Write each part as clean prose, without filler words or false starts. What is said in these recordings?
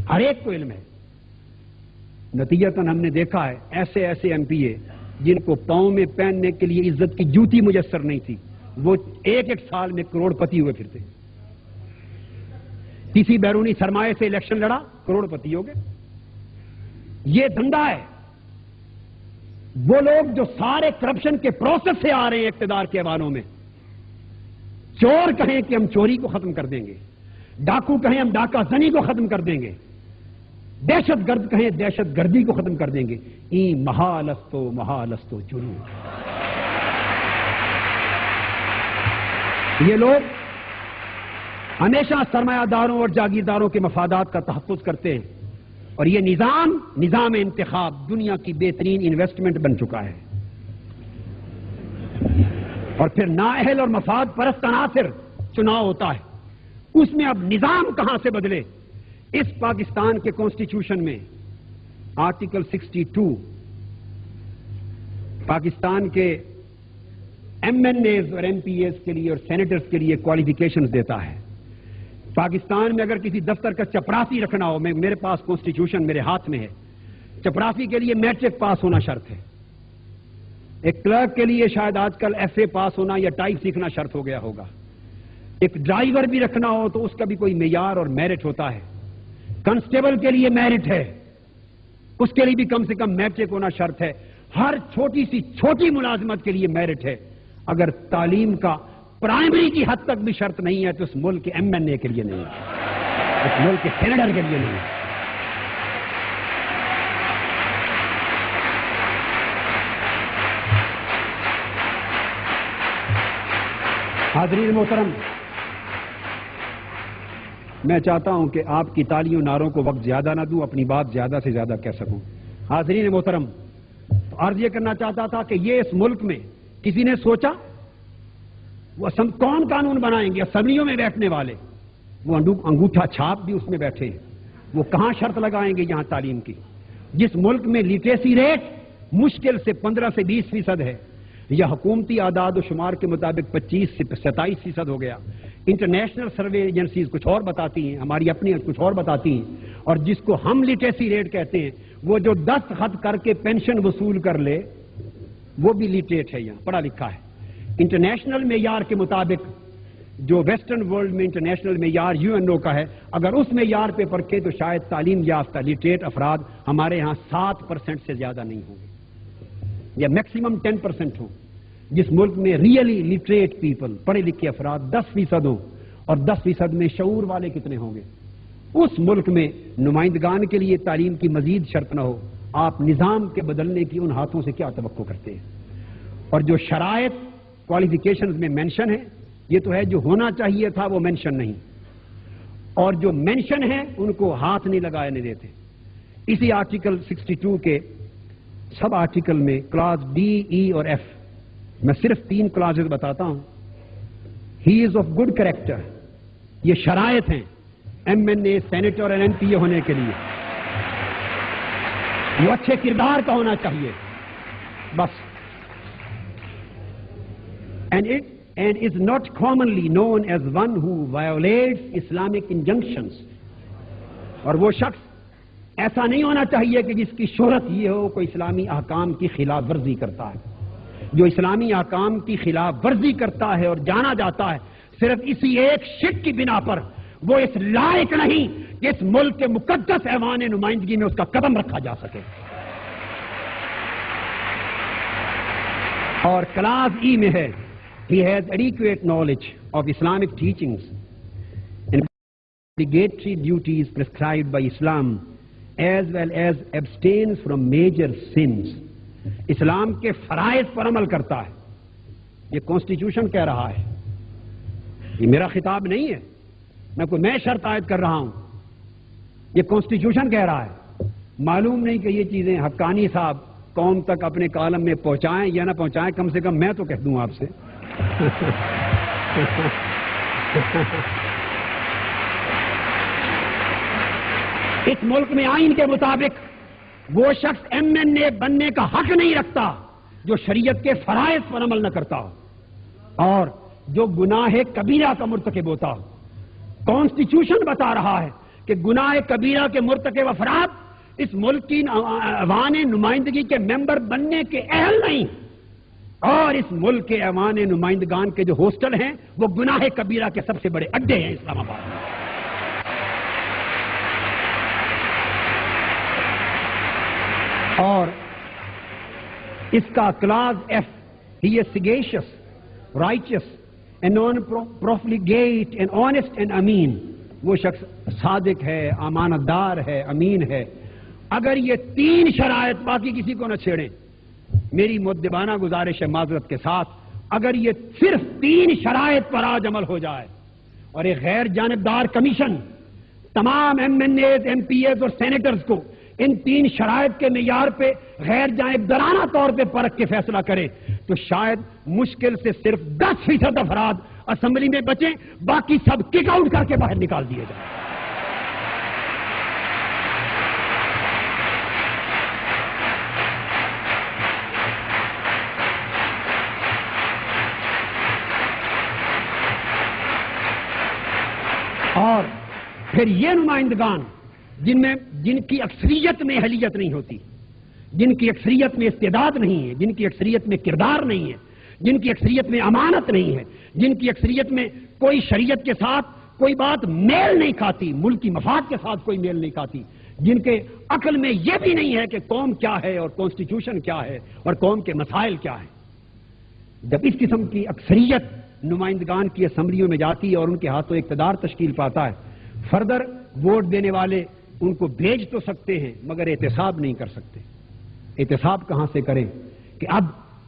ہر ایک کو علم ہے. نتیجتاً ہم نے دیکھا ہے ایسے ایسے ایم پی اے جن کو پاؤں میں پہننے کے لیے عزت کی جوتی میسر نہیں تھی، وہ ایک ایک سال میں کروڑ پتی ہوئے پھرتے. کسی بیرونی سرمایہ سے الیکشن لڑا، کروڑ پتی ہو گئے. یہ دھندا ہے. وہ لوگ جو سارے کرپشن کے پروسیس سے آ رہے ہیں اقتدار کے حوالوں میں، چور کہیں کہ ہم چوری کو ختم کر دیں گے، ڈاکو کہیں ہم ڈاکہ زنی کو ختم کر دیں گے، دہشت گرد کہیں دہشت گردی کو ختم کر دیں گے. محالستو جنون. یہ لوگ ہمیشہ سرمایہ داروں اور جاگیرداروں کے مفادات کا تحفظ کرتے ہیں، اور یہ نظام انتخاب دنیا کی بہترین انویسٹمنٹ بن چکا ہے. اور پھر نااہل اور مفاد پرست عناصر چناؤ ہوتا ہے. اس میں اب نظام کہاں سے بدلے؟ اس پاکستان کے کانسٹیٹیوشن میں آرٹیکل 62 پاکستان کے ایم این ایز اور ایم پی ایز کے لیے اور سینیٹرز کے لیے کوالیفیکیشنز دیتا ہے. پاکستان میں اگر کسی دفتر کا چپراسی رکھنا ہو، میرے پاس کانسٹیٹیوشن میرے ہاتھ میں ہے، چپراسی کے لیے میٹرک پاس ہونا شرط ہے. ایک کلرک کے لیے شاید آج کل ایف اے پاس ہونا یا ٹائپ سیکھنا شرط ہو گیا ہوگا. ایک ڈرائیور بھی رکھنا ہو تو اس کا بھی کوئی معیار اور میرٹ ہوتا ہے. کنسٹیبل کے لیے میرٹ ہے، اس کے لیے بھی کم سے کم میٹرک ہونا شرط ہے. ہر چھوٹی سی چھوٹی ملازمت کے لیے میرٹ ہے. اگر تعلیم کا پرائمری کی حد تک بھی شرط نہیں ہے تو اس ملک کے ایم این اے کے لیے نہیں ہے، اس ملک کے سینیٹر کے لیے نہیں ہے. حاضرین محترم، میں چاہتا ہوں کہ آپ کی تالیوں نعروں کو وقت زیادہ نہ دوں، اپنی بات زیادہ سے زیادہ کہہ سکوں. حاضرین محترم، عرض یہ کرنا چاہتا تھا کہ یہ اس ملک میں کسی نے سوچا وہ کون قانون بنائیں گے؟ اسمبلیوں میں بیٹھنے والے وہ انگوٹھا چھاپ بھی اس میں بیٹھے ہیں. وہ کہاں شرط لگائیں گے یہاں تعلیم کی؟ جس ملک میں لٹریسی ریٹ مشکل سے 15 سے 20% ہے، یا حکومتی اعداد و شمار کے مطابق 25 سے 27% ہو گیا. انٹرنیشنل سروے ایجنسیز کچھ اور بتاتی ہیں، ہماری اپنی کچھ اور بتاتی ہیں. اور جس کو ہم لٹریسی ریٹ کہتے ہیں، وہ جو دستخط کر کے پینشن وصول کر لے وہ بھی لٹریٹ ہے، یہاں پڑھا لکھا ہے. انٹرنیشنل معیار کے مطابق جو ویسٹرن ورلڈ میں انٹرنیشنل معیار UNO کا ہے، اگر اس معیار پہ پرکھے تو شاید تعلیم یافتہ لٹریٹ افراد ہمارے ہاں 7% سے زیادہ نہیں ہوں گے، یا میکسیمم 10% ہوں. جس ملک میں ریئلی لٹریٹ پیپل، پڑھے لکھے افراد 10% ہوں، اور 10% میں شعور والے کتنے ہوں گے؟ اس ملک میں نمائندگان کے لیے تعلیم کی مزید شرط نہ ہو. آپ نظام کے بدلنے کی ان ہاتھوں سے کیا توقع کرتے ہیں؟ اور جو شرائط کوالیفیکیشنز میں مینشن ہے، یہ تو ہے جو ہونا چاہیے تھا وہ مینشن نہیں، اور جو مینشن ہے ان کو ہاتھ نہیں لگانے دیتے. اسی آرٹیکل 62 کے سب آرٹیکل میں کلاس ڈی، ای اور ایف، میں صرف 3 کلاسز بتاتا ہوں. ہی از آف گڈ کریکٹر، یہ شرائط ہیں ایم این اے، سینیٹر اور این پی اے ہونے کے لیے. وہ اچھے کردار کا ہونا چاہیے بس. and is not commonly known as one who violates Islamic injunctions. اور وہ شخص ایسا نہیں ہونا چاہیے کہ جس کی شہرت یہ ہو کوئی اسلامی احکام کی خلاف ورزی کرتا ہے. جو اسلامی احکام کی خلاف ورزی کرتا ہے اور جانا جاتا ہے صرف اسی ایک شک کی بنا پر، وہ اس لائق نہیں کہ اس ملک کے مقدس ایوان نمائندگی میں اس کا قدم رکھا جا سکے. اور کلاس ای میں ہے he has adequate knowledge of Islamic teachings and obligatory duties prescribed by Islam as well as abstains from major sins. اسلام کے فرائض پر عمل کرتا ہے. یہ کانسٹیٹیوشن کہہ رہا ہے، یہ میرا خطاب نہیں ہے، میں شرط عائد کر رہا ہوں. یہ کانسٹیٹیوشن کہہ رہا ہے. معلوم نہیں کہ یہ چیزیں حقانی صاحب قوم تک اپنے کالم میں پہنچائیں یا نہ پہنچائیں، کم سے کم میں تو کہہ دوں آپ سے. اس ملک میں آئین کے مطابق وہ شخص ایم این اے بننے کا حق نہیں رکھتا جو شریعت کے فرائض پر عمل نہ کرتا ہو اور جو گناہ کبیرہ کا مرتکب ہوتا ہو. کانسٹیٹیوشن بتا رہا ہے کہ گناہ کبیرہ کے مرتکب افراد اس ملک کی ایوان نمائندگی کے ممبر بننے کے اہل نہیں، اور اس ملک کے ایوان نمائندگان کے جو ہاسٹل ہیں وہ گناہ کبیرہ کے سب سے بڑے اڈے ہیں اسلام آباد میں۔ اور اس کا clause F, he is sagacious, righteous and non profligate and honest and امین، وہ شخص صادق ہے، امانت دار ہے، امین ہے۔ اگر یہ تین شرائط، باقی کسی کو نہ چھیڑیں، میری مؤدبانہ گزارش ہے معذرت کے ساتھ، اگر یہ صرف تین شرائط پر آج عمل ہو جائے اور ایک غیر جانبدار کمیشن تمام M N As, M P As اور سینیٹرز کو ان تین شرائط کے معیار پہ غیر جانبدارانہ طور پہ پرکھ کے فیصلہ کرے تو شاید مشکل سے صرف 10% افراد اسمبلی میں بچیں، باقی سب کک آؤٹ کر کے باہر نکال دیے جائیں۔ اور پھر یہ نمائندگان جن کی اکثریت میں اہلیت نہیں ہوتی، جن کی اکثریت میں استعداد نہیں ہے، جن کی اکثریت میں کردار نہیں ہے، جن کی اکثریت میں امانت نہیں ہے، جن کی اکثریت میں کوئی شریعت کے ساتھ کوئی بات میل نہیں کھاتی، ملکی مفاد کے ساتھ کوئی میل نہیں کھاتی، جن کے عقل میں یہ بھی نہیں ہے کہ قوم کیا ہے اور کانسٹیٹیوشن کیا ہے اور قوم کے مسائل کیا ہیں۔ جب اس قسم کی اکثریت نمائندگان کی اسمبلیوں میں جاتی ہے اور ان کے ہاتھوں اقتدار تشکیل پاتا ہے، فردر ووٹ دینے والے ان کو بھیج تو سکتے ہیں مگر احتساب نہیں کر سکتے۔ احتساب کہاں سے کریں کہ اب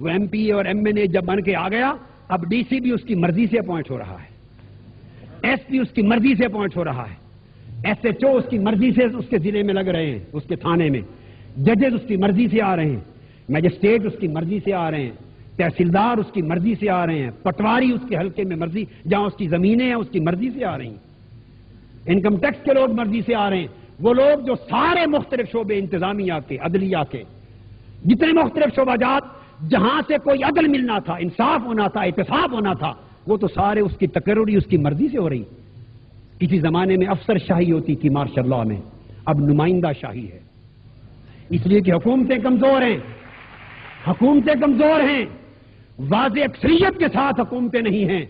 وہ ایم پی اور ایم این اے جب بن کے آ گیا، اب ڈی سی بھی اس کی مرضی سے اپوائنٹ ہو رہا ہے، ایس پی اس کی مرضی سے اپوائنٹ ہو رہا ہے، ایس ایچ او اس کی مرضی سے اس کے ضلع میں لگ رہے ہیں، اس کے تھانے میں، ججز اس کی مرضی سے آ رہے ہیں، میجسٹریٹ اس کی مرضی سے آ رہے ہیں، تحصیلدار اس کی مرضی سے آ رہے ہیں، پٹواری اس کے حلقے میں مرضی، جہاں اس کی زمینیں ہیں اس کی مرضی سے آ رہی ہیں، انکم ٹیکس کے لوگ مرضی سے آ رہے ہیں، وہ لوگ جو سارے مختلف شعبے انتظامیہ کے، عدلیہ کے، جتنے مختلف شعبہ جات جہاں سے کوئی عدل ملنا تھا، انصاف ہونا تھا، احتساب ہونا تھا، وہ تو سارے اس کی تقرری اس کی مرضی سے ہو رہی۔ کسی زمانے میں افسر شاہی ہوتی تھی مارشل لاء میں، اب نمائندہ شاہی ہے، اس لیے کہ حکومتیں کمزور ہیں، حکومتیں کمزور ہیں، واضح اکثریت کے ساتھ حکومتیں نہیں ہیں،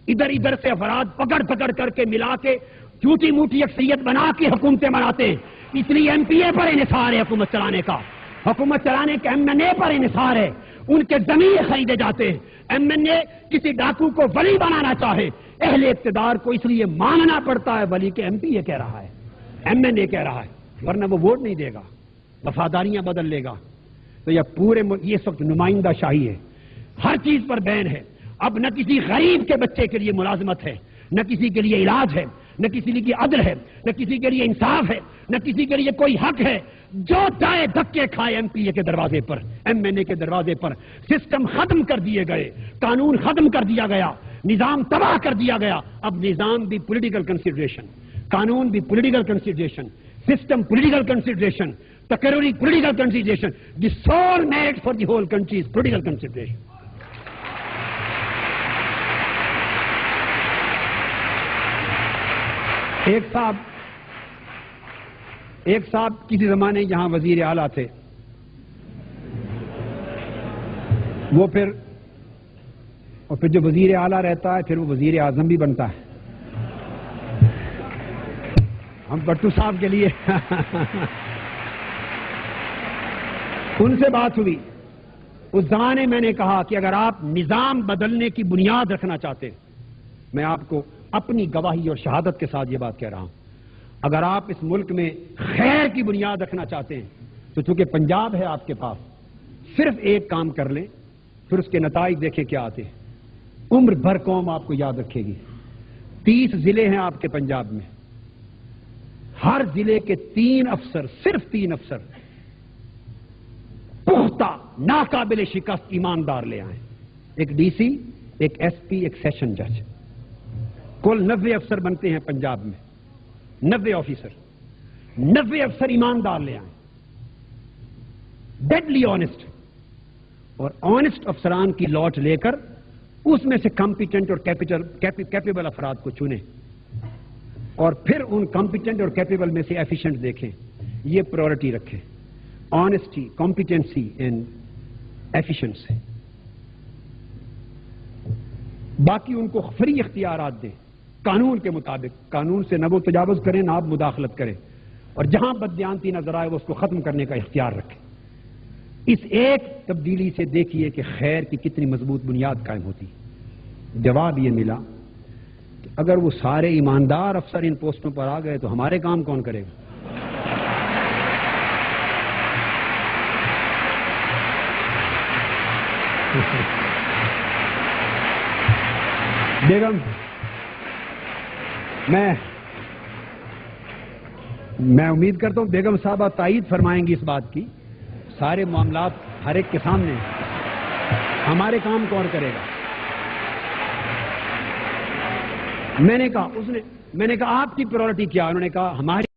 ادھر ادھر سے افراد پکڑ پکڑ کر کے ملا کے چھوٹی موٹی اکثریت بنا کے حکومتیں بناتے ہیں، اس لیے ایم پی اے پر انحصار ہے حکومت چلانے کا، حکومت چلانے کے ایم این اے پر انحصار ہے، ان کے زمین خریدے جاتے ہیں۔ ایم این اے کسی ڈاکو کو ولی بنانا چاہے، اہل اقتدار کو اس لیے ماننا پڑتا ہے ولی کہ ایم پی اے کہہ رہا ہے، ایم این اے کہہ رہا ہے، ورنہ وہ ووٹ نہیں دے گا، وفاداریاں بدل لے گا۔ تو یہ پورے یہ وقت نمائندہ شاہی ہے، ہر چیز پر بین ہے۔ اب نہ کسی غریب کے بچے کے لیے ملازمت ہے، نہ کسی کے لیے علاج ہے، نہ کسی کے لیے عدل ہے، نہ کسی کے لیے انصاف ہے، نہ کسی کے لیے کوئی حق ہے۔ جو چاہے دھکے کھائے ایم پی اے کے دروازے پر، ایم این اے کے دروازے پر، سسٹم ختم کر دیے گئے، قانون ختم کر دیا گیا، نظام تباہ کر دیا گیا۔ اب نظام بھی پولیٹیکل کنسیڈریشن، قانون بھی political consideration, system political consideration, تقرری political consideration, the soul mate for the whole country is political consideration. ایک صاحب کسی زمانے یہاں وزیر اعلیٰ تھے، وہ پھر جو وزیر اعلیٰ رہتا ہے پھر وہ وزیر اعظم بھی بنتا ہے۔ ہم بٹو صاحب کے لیے ان سے بات ہوئی، اس زمانے میں نے کہا کہ اگر آپ نظام بدلنے کی بنیاد رکھنا چاہتے ہیں، میں آپ کو اپنی گواہی اور شہادت کے ساتھ یہ بات کہہ رہا ہوں، اگر آپ اس ملک میں خیر کی بنیاد رکھنا چاہتے ہیں تو چونکہ پنجاب ہے آپ کے پاس، صرف ایک کام کر لیں، پھر اس کے نتائج دیکھیں کیا آتے ہیں، عمر بھر قوم آپ کو یاد رکھے گی۔ 30 ضلع ہیں آپ کے پنجاب میں، ہر ضلع کے 3 افسر، صرف 3 افسر پختہ ناقابل شکست ایماندار لے آئیں، ایک ڈی سی، ایک ایس پی، ایک سیشن جج، کل 90 افسر بنتے ہیں پنجاب میں، 90 آفیسر، 90 افسر ایماندار لے آئیں، ڈیڈلی آنےسٹ، اور آنےسٹ افسران کی لاٹ لے کر اس میں سے کمپیٹنٹ اور کیپیبل افراد کو چنیں۔ اور پھر ان کمپیٹنٹ اور کیپیبل میں سے ایفیشینٹ دیکھیں. یہ پرائورٹی رکھیں. Honesty, competency and efficiency. باقی ان کو فری اختیارات دیں قانون کے مطابق. قانون سے نہ وہ تجاوز کریں نہ آپ مداخلت کریں, اور جہاں بددیانتی نظر آئے وہ اس کو ختم کرنے کا اختیار رکھیں. اس ایک تبدیلی سے دیکھیے کہ خیر کی کتنی مضبوط بنیاد قائم ہوتی. جواب یہ ملا کہ اگر وہ سارے ایماندار افسر ان پوسٹوں پر آ گئے تو ہمارے کام کون کرے گا؟ بیگم, میں امید کرتا ہوں بیگم صاحبہ تائید فرمائیں گی اس بات کی. سارے معاملات ہر ایک کے سامنے, ہمارے کام کون کرے گا؟ میں نے کہا آپ کی پرائورٹی کیا؟ انہوں نے کہا ہماری